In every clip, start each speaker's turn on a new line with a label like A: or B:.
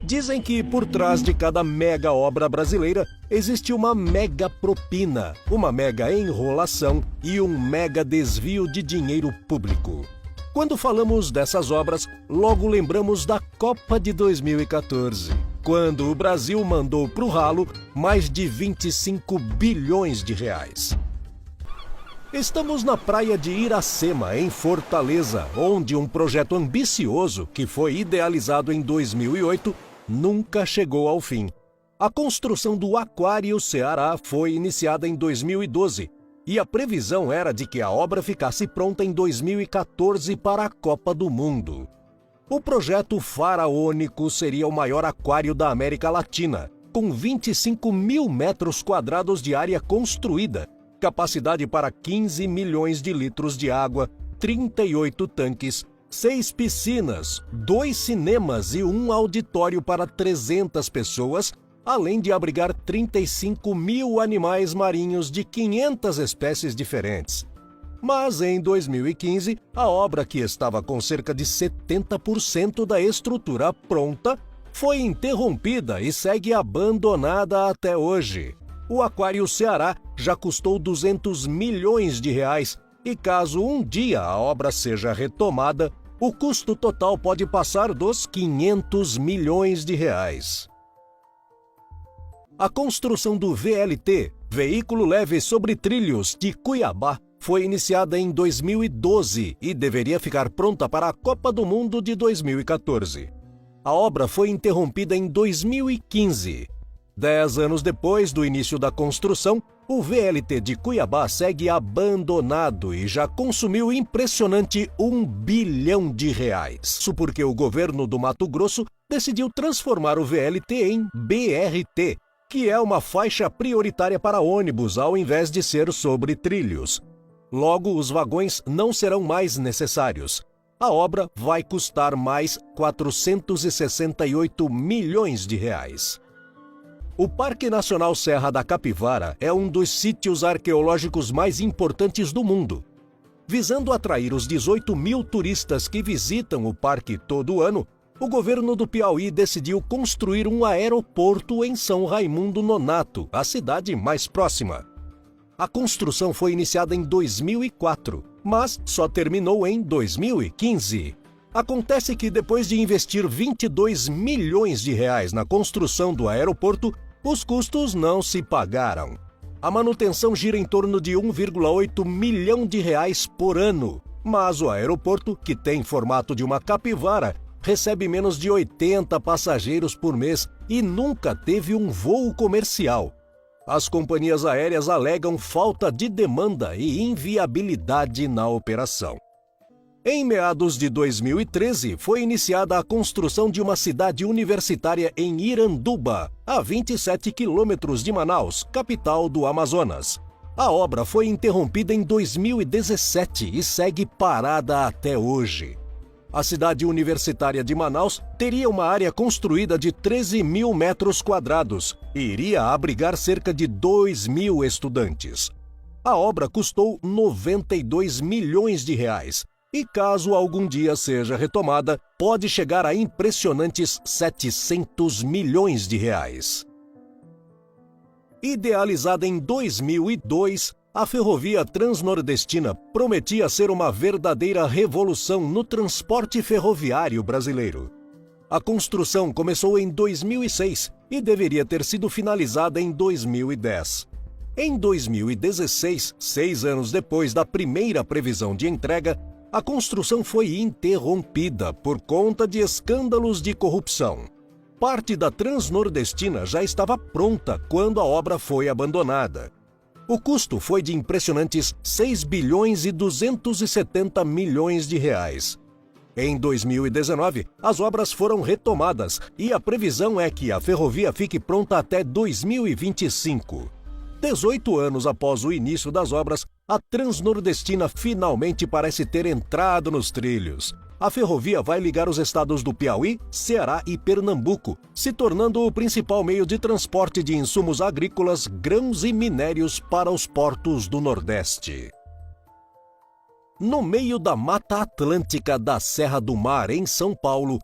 A: Dizem que por trás de cada mega obra brasileira existe uma mega propina, uma mega enrolação e um mega desvio de dinheiro público. Quando falamos dessas obras, logo lembramos da Copa de 2014, quando o Brasil mandou para o ralo mais de 25 bilhões de reais. Estamos na praia de Iracema, em Fortaleza, onde um projeto ambicioso, que foi idealizado em 2008, nunca chegou ao fim. A construção do Aquário Ceará foi iniciada em 2012 e a previsão era de que a obra ficasse pronta em 2014 para a Copa do Mundo. O projeto faraônico seria o maior aquário da América Latina, com 25 mil metros quadrados de área construída, capacidade para 15 milhões de litros de água, 38 tanques, 6 piscinas, 2 cinemas e um auditório para 300 pessoas, além de abrigar 35 mil animais marinhos de 500 espécies diferentes. Mas em 2015, a obra, que estava com cerca de 70% da estrutura pronta, foi interrompida e segue abandonada até hoje. O Aquário Ceará já custou 200 milhões de reais e caso um dia a obra seja retomada, o custo total pode passar dos 500 milhões de reais. A construção do VLT, Veículo Leve sobre Trilhos, de Cuiabá, foi iniciada em 2012 e deveria ficar pronta para a Copa do Mundo de 2014. A obra foi interrompida em 2015. 10 anos depois do início da construção, o VLT de Cuiabá segue abandonado e já consumiu impressionante 1 bilhão de reais. Isso porque o governo do Mato Grosso decidiu transformar o VLT em BRT, que é uma faixa prioritária para ônibus ao invés de ser sobre trilhos. Logo, os vagões não serão mais necessários. A obra vai custar mais 468 milhões de reais. O Parque Nacional Serra da Capivara é um dos sítios arqueológicos mais importantes do mundo. Visando atrair os 18 mil turistas que visitam o parque todo ano, o governo do Piauí decidiu construir um aeroporto em São Raimundo Nonato, a cidade mais próxima. A construção foi iniciada em 2004, mas só terminou em 2015. Acontece que depois de investir 22 milhões de reais na construção do aeroporto, os custos não se pagaram. A manutenção gira em torno de 1,8 milhão de reais por ano, mas o aeroporto, que tem formato de uma capivara, recebe menos de 80 passageiros por mês e nunca teve um voo comercial. As companhias aéreas alegam falta de demanda e inviabilidade na operação. Em meados de 2013, foi iniciada a construção de uma cidade universitária em Iranduba, a 27 quilômetros de Manaus, capital do Amazonas. A obra foi interrompida em 2017 e segue parada até hoje. A cidade universitária de Manaus teria uma área construída de 13 mil metros quadrados e iria abrigar cerca de 2 mil estudantes. A obra custou 92 milhões de reais e, caso algum dia seja retomada, pode chegar a impressionantes 700 milhões de reais. Idealizada em 2002, a ferrovia Transnordestina prometia ser uma verdadeira revolução no transporte ferroviário brasileiro. A construção começou em 2006 e deveria ter sido finalizada em 2010. Em 2016, 6 anos depois da primeira previsão de entrega, a construção foi interrompida por conta de escândalos de corrupção. Parte da Transnordestina já estava pronta quando a obra foi abandonada. O custo foi de impressionantes 6 bilhões e 270 milhões de reais. Em 2019, as obras foram retomadas e a previsão é que a ferrovia fique pronta até 2025. 18 anos após o início das obras, a Transnordestina finalmente parece ter entrado nos trilhos. A ferrovia vai ligar os estados do Piauí, Ceará e Pernambuco, se tornando o principal meio de transporte de insumos agrícolas, grãos e minérios para os portos do Nordeste. No meio da Mata Atlântica da Serra do Mar, em São Paulo,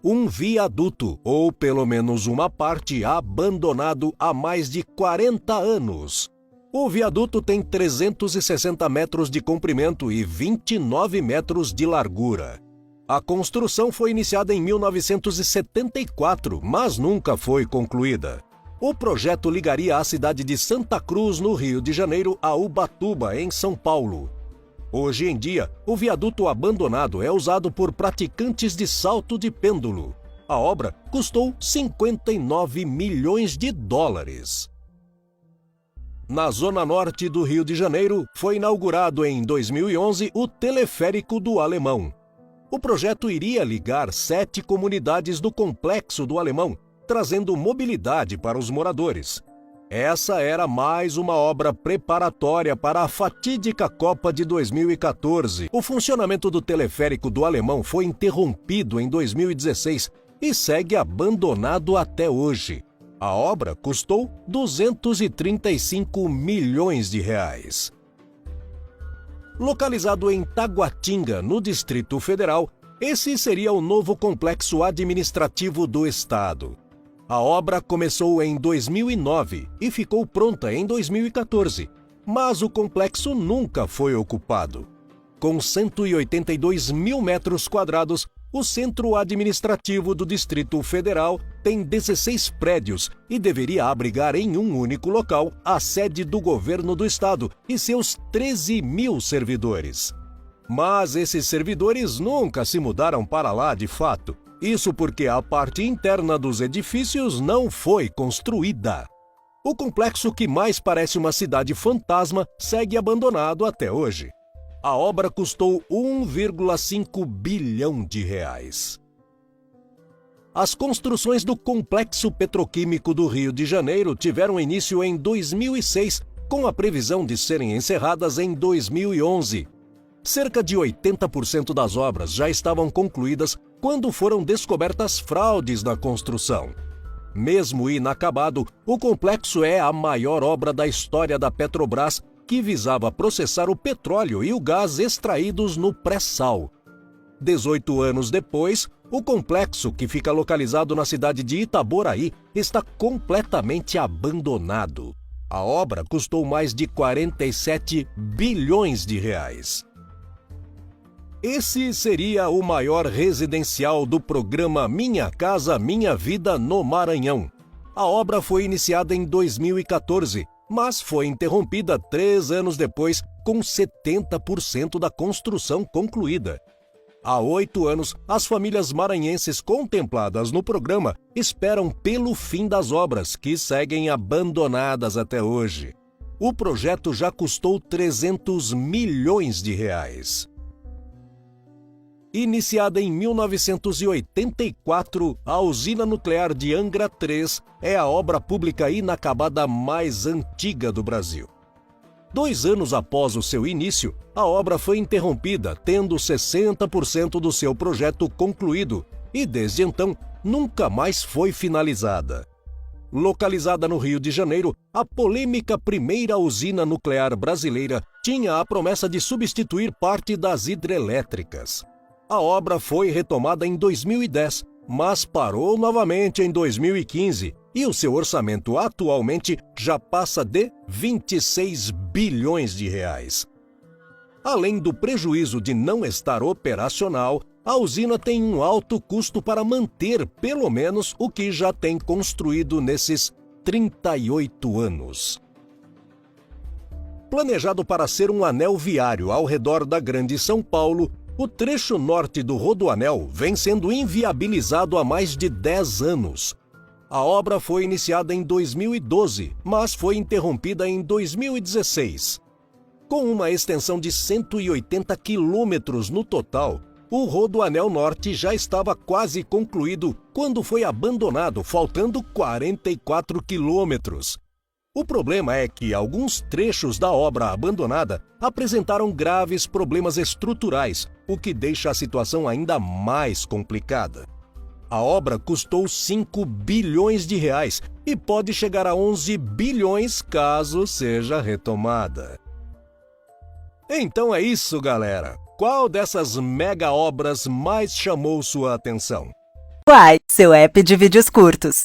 A: um viaduto, ou pelo menos uma parte, abandonado há mais de 40 anos. O viaduto tem 360 metros de comprimento e 29 metros de largura. A construção foi iniciada em 1974, mas nunca foi concluída. O projeto ligaria a cidade de Santa Cruz, no Rio de Janeiro, a Ubatuba, em São Paulo. Hoje em dia, o viaduto abandonado é usado por praticantes de salto de pêndulo. A obra custou 59 milhões de dólares. Na zona norte do Rio de Janeiro, foi inaugurado em 2011 o Teleférico do Alemão. O projeto iria ligar 7 comunidades do Complexo do Alemão, trazendo mobilidade para os moradores. Essa era mais uma obra preparatória para a fatídica Copa de 2014. O funcionamento do Teleférico do Alemão foi interrompido em 2016 e segue abandonado até hoje. A obra custou 235 milhões de reais. Localizado em Taguatinga, no Distrito Federal, esse seria o novo complexo administrativo do estado. A obra começou em 2009 e ficou pronta em 2014, mas o complexo nunca foi ocupado. Com 182 mil metros quadrados, o Centro Administrativo do Distrito Federal tem 16 prédios e deveria abrigar em um único local a sede do governo do estado e seus 13 mil servidores. Mas esses servidores nunca se mudaram para lá de fato. Isso porque a parte interna dos edifícios não foi construída. O complexo, que mais parece uma cidade fantasma, segue abandonado até hoje. A obra custou 1,5 bilhão de reais. As construções do Complexo Petroquímico do Rio de Janeiro tiveram início em 2006, com a previsão de serem encerradas em 2011. Cerca de 80% das obras já estavam concluídas quando foram descobertas fraudes na construção. Mesmo inacabado, o complexo é a maior obra da história da Petrobras, que visava processar o petróleo e o gás extraídos no pré-sal. 18 anos depois, o complexo, que fica localizado na cidade de Itaboraí, está completamente abandonado. A obra custou mais de 47 bilhões de reais. Esse seria o maior residencial do programa Minha Casa Minha Vida no Maranhão. A obra foi iniciada em 2014, mas foi interrompida 3 anos depois, com 70% da construção concluída. Há 8 anos, as famílias maranhenses contempladas no programa esperam pelo fim das obras, que seguem abandonadas até hoje. O projeto já custou 300 milhões de reais. Iniciada em 1984, a usina nuclear de Angra 3 é a obra pública inacabada mais antiga do Brasil. 2 anos após o seu início, a obra foi interrompida, tendo 60% do seu projeto concluído, e desde então nunca mais foi finalizada. Localizada no Rio de Janeiro, a polêmica primeira usina nuclear brasileira tinha a promessa de substituir parte das hidrelétricas. A obra foi retomada em 2010, mas parou novamente em 2015 e o seu orçamento atualmente já passa de 26 bilhões de reais. Além do prejuízo de não estar operacional, a usina tem um alto custo para manter pelo menos o que já tem construído nesses 38 anos. Planejado para ser um anel viário ao redor da Grande São Paulo, o trecho norte do Rodoanel vem sendo inviabilizado há mais de 10 anos. A obra foi iniciada em 2012, mas foi interrompida em 2016. Com uma extensão de 180 quilômetros no total, o Rodoanel Norte já estava quase concluído quando foi abandonado, faltando 44 quilômetros. O problema é que alguns trechos da obra abandonada apresentaram graves problemas estruturais, o que deixa a situação ainda mais complicada. A obra custou 5 bilhões de reais e pode chegar a 11 bilhões caso seja retomada. Então é isso, galera. Qual dessas mega obras mais chamou sua atenção?
B: Uai, seu app de vídeos curtos.